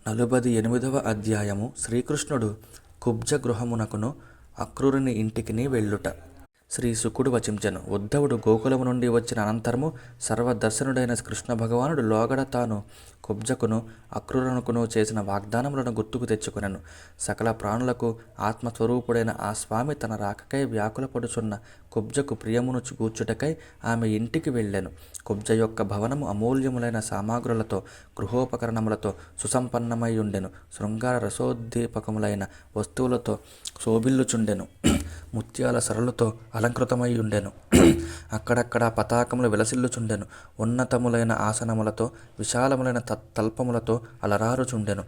48వ అధ్యాయము శ్రీకృష్ణుడు కుబ్జ గృహమునకును అక్రూరుని ఇంటికిని వెళ్ళుట. శ్రీ శుకుడు వచించెను. ఉద్ధవుడు గోకులము నుండి వచ్చిన అనంతరము సర్వదర్శనుడైన కృష్ణ భగవానుడు లోగడ తాను కుబ్జకును అక్రూరునకును చేసిన వాగ్దానములను గుర్తుకు తెచ్చుకొనెను. సకల ప్రాణులకు ఆత్మస్వరూపుడైన ఆ స్వామి తన రాకకై వ్యాకులపడుచున్న కుబ్జకు ప్రియమును కూర్చుటకై ఆమె ఇంటికి వెళ్ళెను. కుబ్జ యొక్క భవనము అమూల్యములైన సామాగ్రులతో గృహోపకరణములతో సుసంపన్నమై ఉండెను. శృంగార రసోద్దీపకములైన వస్తువులతో శోభిల్లుచుండెను. ముత్యాల సరళుతో అలంకృతమై ఉండెను. అక్కడక్కడ పతాకములు విలసిల్లుచుండెను. ఉన్నతములైన ఆసనములతో విశాలములైన తల్పములతో అలరారుచుండెను.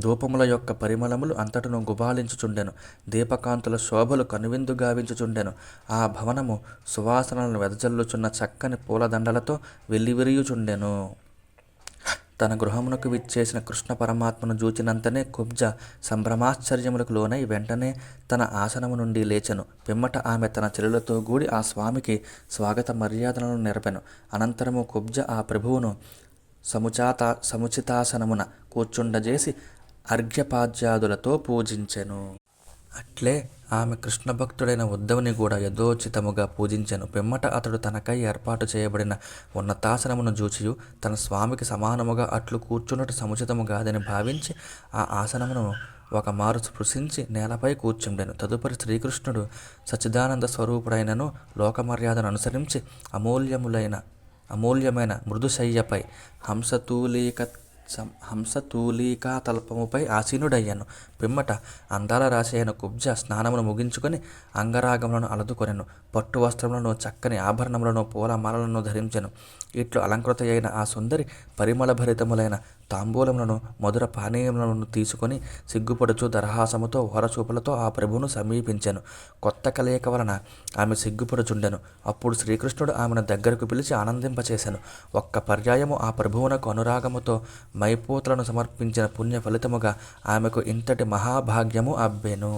ధూపముల యొక్క పరిమళములు అంతటను గుబాళించుచుండెను. దీపకాంతుల శోభలు కనువిందు గావించుచుండెను. ఆ భవనము సువాసనలను వెదజల్లుచున్న చక్కని పూలదండలతో వెల్లివిరియుచుండెను. తన గృహమునకు విచ్చేసిన కృష్ణ పరమాత్మను చూచినంతనే కుబ్జ సంభ్రమాశ్చర్యములకు లోనై వెంటనే తన ఆసనము నుండి లేచెను. పిమ్మట ఆమె తన చెల్లెలతో కూడి ఆ స్వామికి స్వాగత మర్యాదలను నెరపెను. అనంతరము కుబ్జ ఆ ప్రభువును సముచితాసనమున కూర్చుండజేసి అర్ఘ్యపాద్యాదులతో పూజించెను. అట్లే ఆమె కృష్ణ భక్తుడైన ఉద్ధవుని కూడా యథోచితముగా పూజించెను. పిమ్మట అతడు తనకై ఏర్పాటు చేయబడిన ఉన్నతాసనమును జూచియు తన స్వామికి సమానముగా అట్లు కూర్చున్నట్టు సముచితము కాదని భావించి ఆ ఆసనమును ఒక మారు స్పృశించి నేలపై కూర్చుండెను. తదుపరి శ్రీకృష్ణుడు సచ్చిదానంద స్వరూపుడైనను లోకమర్యాదను అనుసరించి అమూల్యమైన మృదుశయ్యపై హంసతూలికా తల్పముపై ఆసీనుడయ్యాను. పిమ్మట అందాల రాశి అయిన కుబ్జ స్నానమును ముగించుకొని అంగరాగములను అలదుకొనెను. పట్టు వస్త్రములను చక్కని ఆభరణములను పూలమాలలను ధరించెను. ఇట్లు అలంకృత అయిన ఆ సుందరి పరిమళభరితములైన తాంబూలములను మధుర పానీయములను తీసుకొని సిగ్గుపడుచు దరహాసముతో ఓరచూపులతో ఆ ప్రభువును సమీపించెను. కొత్త కలయిక వలన ఆమె సిగ్గుపడుచుండెను. అప్పుడు శ్రీకృష్ణుడు ఆమెను దగ్గరకు పిలిచి ఆనందింపచేశాను. ఒక్క పర్యాయము ఆ ప్రభువునకు అనురాగముతో మైపోతులను సమర్పించిన పుణ్య ఫలితముగా ఆమెకు ఇంతటి మహాభాగ్యము అబ్బెను.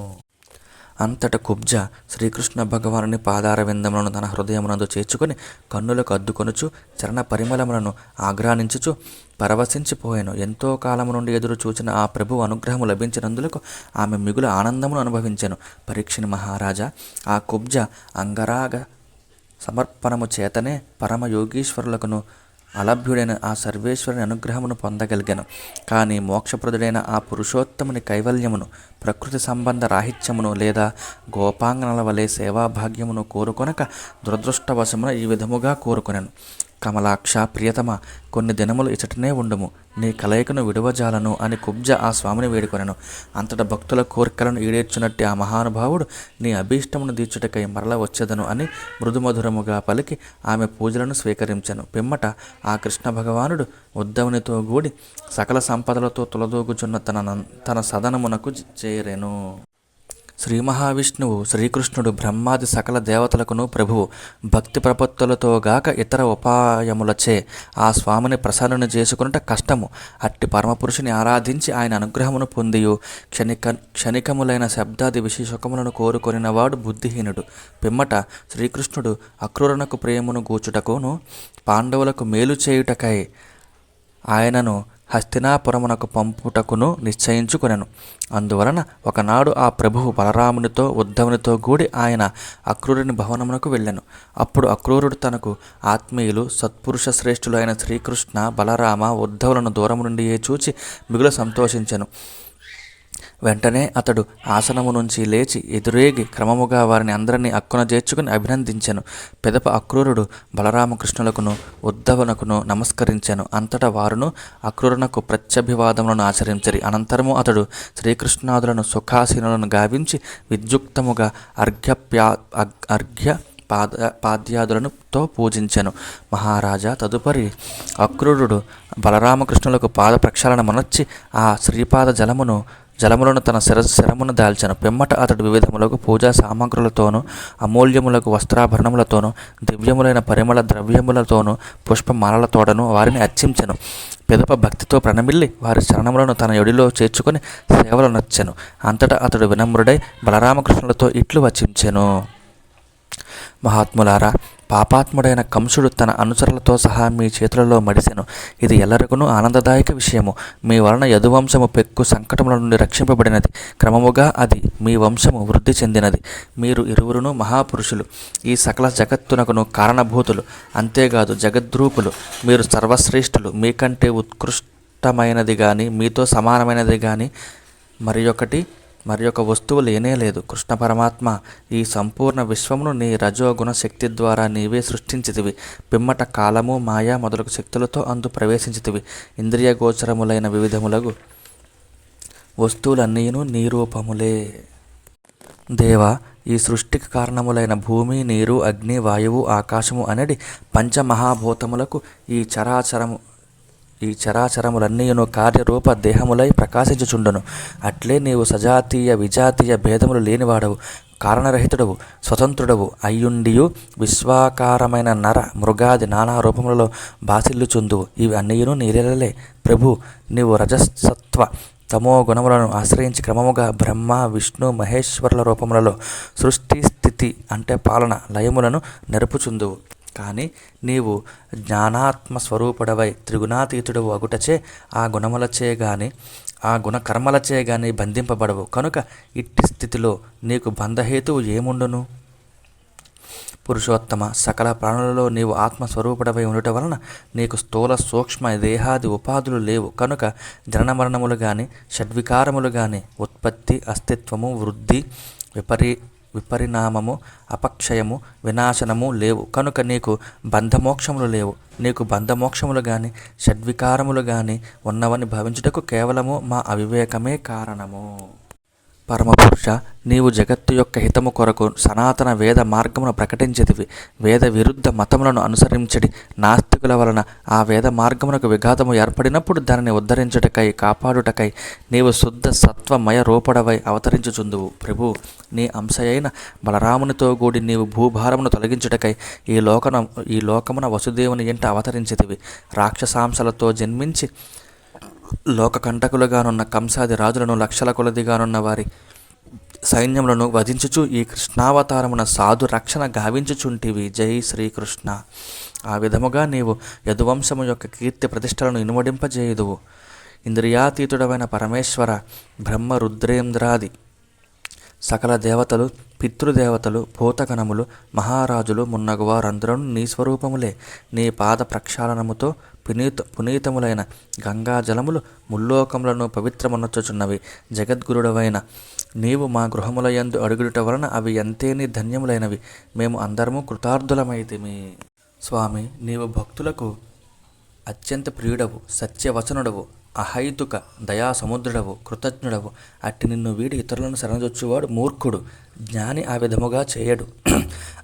అంతట కుబ్జ శ్రీకృష్ణ భగవానుని పాదార విందములను తన హృదయమునందు చేర్చుకొని కన్నులకు అద్దుకొనుచు చరణ పరిమళములను ఆగ్రానించుచు పరవశించిపోయాను. ఎంతో కాలము నుండి ఎదురు చూచిన ఆ ప్రభు అనుగ్రహము లభించినందులకు ఆమె మిగుల ఆనందమును అనుభవించెను. పరీక్షని మహారాజా, ఆ కుబ్జ అంగరాగ సమర్పణము చేతనే పరమ యోగీశ్వరులకును అలభ్యుడైన ఆ సర్వేశ్వరుని అనుగ్రహమును పొందగలిగాను. కానీ మోక్షప్రదుడైన ఆ పురుషోత్తముని కైవల్యమును, ప్రకృతి సంబంధ రాహిత్యమును లేదా గోపాంగనల వలె సేవాభాగ్యమును కోరుకొనక దురదృష్టవశమున ఈ విధముగా కోరుకొనెను. కమలాక్ష, ప్రియతమ, కొన్ని దినములు ఇచటనే ఉండుము, నీ కలయికను విడువజాలను అని కుబ్జ ఆ స్వామిని వేడుకొనెను. అంతట భక్తుల కోరికలను ఈడేర్చునట్టి ఆ మహానుభావుడు నీ అభీష్టమును తీర్చుటకై మరల వచ్చేదను అని మృదుమధురముగా పలికి ఆమె పూజలను స్వీకరించెను. పిమ్మట ఆ కృష్ణ భగవానుడు ఉద్ధవునితో కూడి సకల సంపదలతో తులదూగుచున్న తన సదనమునకు చేరెను. శ్రీ మహావిష్ణువు శ్రీకృష్ణుడు బ్రహ్మాది సకల దేవతలకును ప్రభువు. భక్తి ప్రపత్తులతో గాక ఇతర ఉపాయములచే ఆ స్వామిని ప్రసన్నుని చేసుకునుట కష్టము. అట్టి పరమపురుషుని ఆరాధించి ఆయన అనుగ్రహమును పొందియు క్షణికములైన శబ్దాది విశేషకములను కోరుకొనినవాడు బుద్ధిహీనుడు. పిమ్మట శ్రీకృష్ణుడు అక్రూరునకు ప్రేమను గూచుటకును పాండవులకు మేలు చేయుటకై ఆయనను హస్తినాపురమునకు పంపుటకును నిశ్చయించుకొనెను. అందువలన ఒకనాడు ఆ ప్రభువు బలరామునితో ఉద్ధవునితో కూడి ఆయన అక్రూరుని భవనమునకు వెళ్ళెను. అప్పుడు అక్రూరుడు తనకు ఆత్మీయులు సత్పురుష శ్రేష్ఠులు అయిన శ్రీకృష్ణ, బలరామ, ఉద్ధవులను దూరము నుండియే చూచి మిగుల సంతోషించెను. వెంటనే అతడు ఆసనము నుంచి లేచి ఎదురేగి క్రమముగా వారిని అందరినీ అక్కున చేర్చుకుని అభినందించెను. పిదప అక్రూరుడు బలరామకృష్ణులకును ఉద్ధవునకును నమస్కరించెను. అంతటా వారును అక్రూరునకు ప్రత్యభివాదములను ఆచరించరి. అనంతరము అతడు శ్రీకృష్ణాదులను సుఖాసీనులను గావించి విద్యుక్తముగా పాద్యాదులతో పూజించెను. మహారాజా, తదుపరి అక్రూరుడు బలరామకృష్ణులకు పాద ప్రక్షాళన మనర్చి ఆ శ్రీపాద జలములను తన శరమును దాల్చెను. పిమ్మట అతడు వివిధములకు పూజా సామగ్రులతోనూ అమూల్యములకు వస్త్రాభరణములతోనూ దివ్యములైన పరిమళ ద్రవ్యములతోనూ పుష్పమాలలతోడను వారిని అర్చించెను. పిదప భక్తితో ప్రణమిల్లి వారి చరణములను తన యొడిలో చేర్చుకొని సేవలు నచ్చెను. అంతటా అతడు వినమ్రుడై బలరామకృష్ణులతో ఇట్లు వచించెను. మహాత్ములారా, పాపాత్ముడైన కంసుడు తన అనుచరులతో సహా మీ చేతులలో మడిసెను. ఇది ఎల్లరికును ఆనందదాయక విషయము. మీ వలన యదువంశము పెక్కు సంకటముల నుండి రక్షింపబడినది. క్రమముగా అది మీ వంశము వృద్ధి చెందినది. మీరు ఇరువురును మహాపురుషులు, ఈ సకల జగత్తునకును కారణభూతులు. అంతేకాదు జగద్రూపులు. మీరు సర్వశ్రేష్ఠులు. మీకంటే ఉత్కృష్టమైనది కానీ మీతో సమానమైనది కానీ మరి ఒక వస్తువు లేనేలేదు. కృష్ణ పరమాత్మ, ఈ సంపూర్ణ విశ్వమును నీ రజోగుణ శక్తి ద్వారా నీవే సృష్టించితివి. పిమ్మట కాలము, మాయా మొదలగు శక్తులతో అందు ప్రవేశించితివి. ఇంద్రియ గోచరములైన వివిధములగు వస్తువులన్నీను నీ రూపములే. దేవా, ఈ సృష్టికి కారణములైన భూమి, నీరు, అగ్ని, వాయువు, ఆకాశము అనడి పంచమహాభూతములకు ఈ చరాచరములన్నీయును కార్యరూప దేహములై ప్రకాశించుచుండును. అట్లే నీవు సజాతీయ విజాతీయ భేదములు లేనివాడవు, కారణరహితుడవు, స్వతంత్రుడవు అయ్యుండియు విశ్వాకారమైన నర మృగాది నానా రూపములలో బాసిల్లుచుందువు. ఇవి అన్నీయును నీలీలలే. ప్రభు, నీవు రజసత్వ తమో గుణములను ఆశ్రయించి క్రమముగా బ్రహ్మ, విష్ణు, మహేశ్వరుల రూపములలో సృష్టి, స్థితి అంటే పాలన, లయములను నెరుపుచుందువు. కానీ నీవు జ్ఞానాత్మస్వరూపుడవై త్రిగుణాతీతుడవు అగుటచే ఆ గుణములచే గాని ఆ గుణకర్మలచే గాని బంధింపబడవు. కనుక ఇట్టి స్థితిలో నీకు బంధహేతువు ఏముండును? పురుషోత్తమ, సకల ప్రాణులలో నీవు ఆత్మస్వరూపుడవై ఉండుట వలన నీకు స్థూల సూక్ష్మ దేహాది ఉపాధులు లేవు. కనుక జనన మరణములు గాని షడ్వికారములు గాని ఉత్పత్తి, అస్తిత్వము, వృద్ధి, విపరిణామము, అపక్షయము, వినాశనము లేవు. కనుక నీకు బంధమోక్షములు లేవు. నీకు బంధమోక్షములు గాని షడ్వికారములు గాని ఉన్నవని భావించుటకు కేవలము మా అవివేకమే కారణము. పరమపురుష, నీవు జగత్తు యొక్క హితము కొరకు సనాతన వేద మార్గమును ప్రకటించితివి. వేద విరుద్ధ మతములను అనుసరించడి నాస్తికుల వలన ఆ వేద మార్గమునకు విఘాతము ఏర్పడినప్పుడు దానిని ఉద్ధరించుటకై, కాపాడుటకై నీవు శుద్ధ సత్వమయ రూపడవై అవతరించుచుందువు. ప్రభు, నీ అంశయైన బలరామునితో కూడి నీవు భూభారమును తొలగించుటకై ఈ లోకమున వసుదేవుని ఇంట అవతరించితివి. రాక్షసాంశలతో జన్మించి లోకకంటకులుగానున్న కంసాది రాజులను, లక్షల కొలదిగానున్న వారి సైన్యములను వధించుచు ఈ కృష్ణావతారమున సాధు రక్షణ గావించుచుంటివి. జై శ్రీకృష్ణ. ఆ విధముగా నీవు యదువంశము యొక్క కీర్తి ప్రతిష్టలను ఇనుమడింపజేయుదువు. ఇంద్రియాతీతుడమైన పరమేశ్వర, బ్రహ్మ, రుద్రేంద్రాది సకల దేవతలు, పితృదేవతలు, భూతగణములు, మహారాజులు మున్నగు వారందరూ నీ స్వరూపములే. నీ పాద ప్రక్షాళనముతో పునీతములైన గంగాజలములు ముల్లోకములను పవిత్రమునొచ్చుచున్నవి. జగద్గురుడవైన నీవు మా గృహములయందు అడుగుట వలన అవి ఎంతేని ధన్యములైనవి. మేము అందరము కృతార్థులమైతిమి. స్వామి, నీవు భక్తులకు అత్యంత ప్రియుడవు, సత్యవచనుడవు, అహైతుక దయాసముద్రుడవు, కృతజ్ఞుడవు. అట్టి నిన్ను వీడి ఇతరులను శరణజొచ్చువాడు మూర్ఖుడు. జ్ఞాని ఆ విధముగా చేయడు.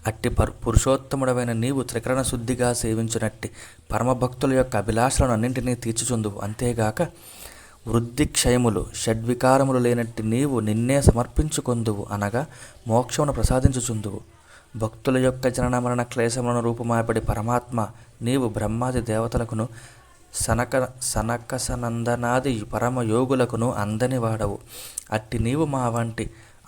అట్టి పురుషోత్తముడవైన నీవు త్రికరణ శుద్ధిగా సేవించినట్టి పరమభక్తుల యొక్క అభిలాషలను అన్నింటినీ తీర్చుచుందువు. అంతేగాక వృద్ధి, క్షయములు, షడ్వికారములు లేనట్టి నీవు నిన్నే సమర్పించుకొందువు, అనగా మోక్షమును ప్రసాదించుచుందువు. భక్తుల యొక్క జనన మరణ క్లేశములను రూపుమాపడి పరమాత్మ, నీవు బ్రహ్మాది దేవతలకును సనకసనందనాది పరమయోగులకును అందని వాడవు. అట్టి నీవు మా వంటి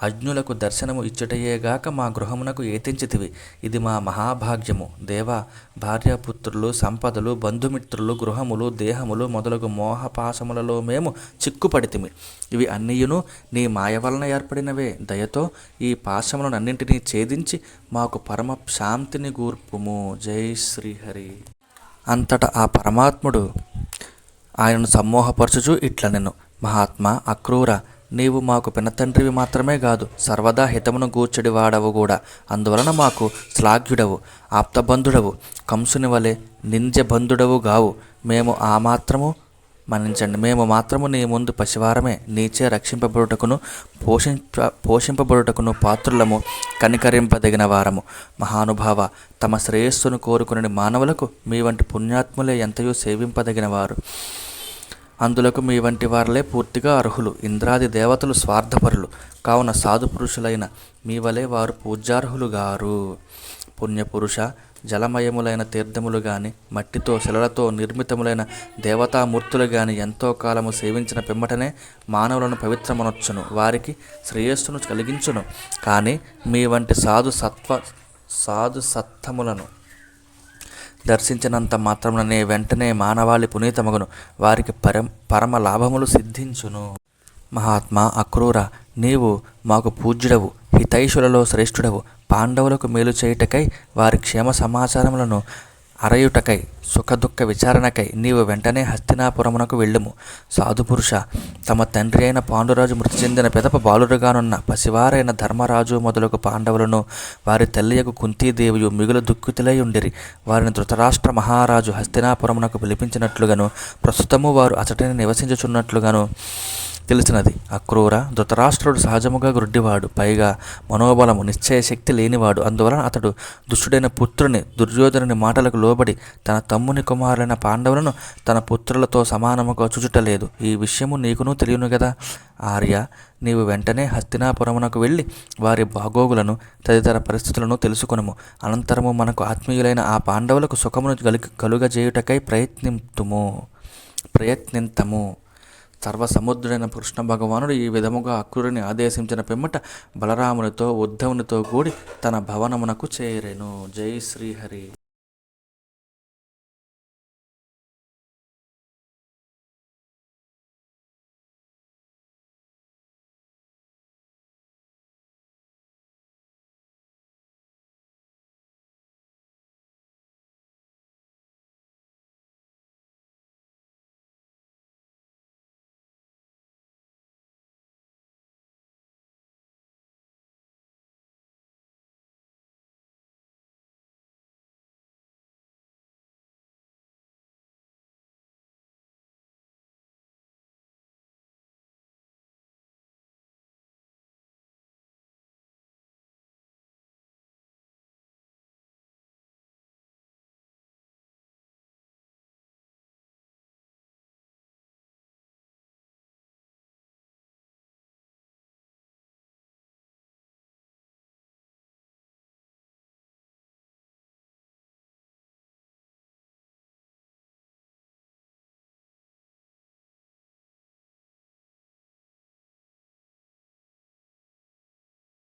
అజ్ఞులకు దర్శనము ఇచ్చుటయేగాక మా గృహమునకు ఏతించితివి. ఇది మా మహాభాగ్యము. దేవా, భార్యాపుత్రులు, సంపదలు, బంధుమిత్రులు, గృహములు, దేహములు మొదలగు మోహపాశములలో మేము చిక్కుపడితిమి. ఇవి అన్నీయును నీ మాయ వలన ఏర్పడినవే. దయతో ఈ పాశములను అన్నింటినీ ఛేదించి మాకు పరమ శాంతిని గూర్పుము. జై శ్రీహరి. అంతటా ఆ పరమాత్ముడు ఆయనను సమ్మోహపరచుచు ఇట్లనెను. మహాత్మా, అక్రూర, నీవు మాకు పినతండ్రివి మాత్రమే కాదు, సర్వదా హితమును గూర్చడి వాడవు కూడా. అందువలన మాకు శ్లాఘ్యుడవు, ఆప్తబంధుడవు, కంసుని వలె నింద్యబంధుడవు గావు. మేము మాత్రము నీ ముందు పసివారమే. నీచే రక్షింపబడుటకును పోషింపబడుటకును పాత్రులము, కనికరింపదగిన వారము. మహానుభావ, తమ శ్రేయస్సును కోరుకుని మానవులకు మీ వంటి పుణ్యాత్ములే ఎంతయో సేవింపదగిన వారు. అందులకు మీ వంటి వారలే పూర్తిగా అర్హులు. ఇంద్రాది దేవతలు స్వార్థపరులు కావున సాధు పురుషులైన మీ వలె వారు పూజ్యార్హులు గారు. పుణ్యపురుష, జలమయములైన తీర్థములు గాని, మట్టితో శిలలతో నిర్మితములైన దేవతామూర్తులు గాని ఎంతో కాలము సేవించిన పిమ్మటనే మానవులను పవిత్రమనొచ్చును, వారికి శ్రేయస్సును కలిగించును. కానీ మీ వంటి సాధు సాధు సత్తములను దర్శించినంత మాత్రముననే వెంటనే మానవాళి పునీతమగును, వారికి పరమ లాభములు సిద్ధించును. మహాత్మా అక్రూర, నీవు మాకు పూజ్యుడవు, హితైషులలో శ్రేష్ఠుడవు. పాండవులకు మేలు చేయుటకై, వారి క్షేమ సమాచారములను అరయుటకై, సుఖదుఃఖ విచారణకై నీవు వెంటనే హస్తినాపురమునకు వెళ్ళుము. సాధుపురుష, తమ తండ్రి అయిన పాండురాజు మృతి చెందిన పిదప బాలురుగానున్న పసివారైన ధర్మరాజు మొదలగు పాండవులను వారి తల్లియకు కుంతీదేవియు మిగులు దుఃఖితులై ఉండిరి. వారిని ధృతరాష్ట్ర మహారాజు హస్తినాపురమునకు పిలిపించినట్లుగాను ప్రస్తుతము వారు అచటని నివసించుచున్నట్లుగాను తెలిసినది. అక్రూర, ధృతరాష్ట్రుడు సహజముగా గుడ్డివాడు, పైగా మనోబలము నిశ్చయశక్తి లేనివాడు. అందువలన అతడు దుష్టుడైన పుత్రుని దుర్యోధనుని మాటలకు లోబడి తన తమ్ముని కుమారులైన పాండవులను తన పుత్రులతో సమానముగా చూచుటలేదు. ఈ విషయము నీకును తెలియను గదా. ఆర్య, నీవు వెంటనే హస్తినాపురమునకు వెళ్ళి వారి బాగోగులను తదితర పరిస్థితులను తెలుసుకొనుము. అనంతరము మనకు ఆత్మీయులైన ఆ పాండవులకు సుఖమును కలుగజేయుటకై ప్రయత్నింతము. సర్వసముద్రుడైన కృష్ణ భగవానుడు ఈ విధముగా అక్రూరుని ఆదేశించిన పిమ్మట బలరామునితో ఉద్ధవునితో కూడి తన భవనమునకు చేరెను. జై శ్రీహరి.